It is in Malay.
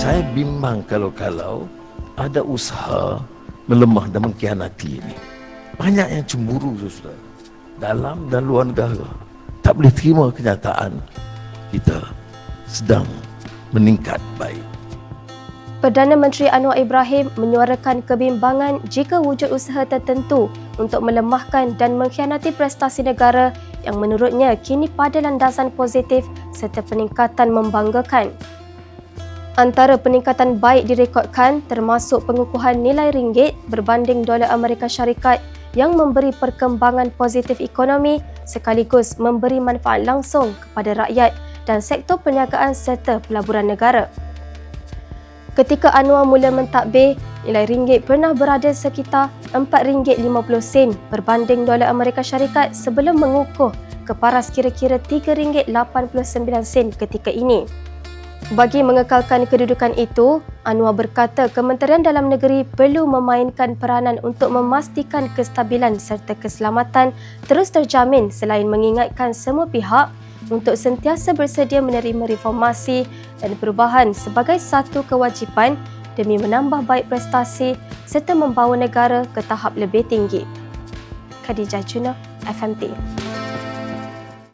Saya bimbang kalau ada usaha melemah dan mengkhianati ini. Banyak yang cemburu, saudara, dalam dan luar negara. Tak boleh terima kenyataan kita sedang meningkat baik. Perdana Menteri Anwar Ibrahim menyuarakan kebimbangan jika wujud usaha tertentu untuk melemahkan dan mengkhianati prestasi negara yang menurutnya kini pada landasan positif serta peningkatan membanggakan. Antara peningkatan baik direkodkan termasuk pengukuhan nilai ringgit berbanding dolar Amerika Syarikat yang memberi perkembangan positif ekonomi sekaligus memberi manfaat langsung kepada rakyat dan sektor perniagaan serta pelaburan negara. Ketika Anwar mula mentadbir, nilai ringgit pernah berada sekitar RM4.50 berbanding dolar Amerika Syarikat sebelum mengukuh ke paras kira-kira RM3.89 ketika ini. Bagi mengekalkan kedudukan itu, Anwar berkata Kementerian Dalam Negeri perlu memainkan peranan untuk memastikan kestabilan serta keselamatan terus terjamin selain mengingatkan semua pihak untuk sentiasa bersedia menerima reformasi dan perubahan sebagai satu kewajipan demi menambah baik prestasi serta membawa negara ke tahap lebih tinggi. Khadijah Junah, FMT.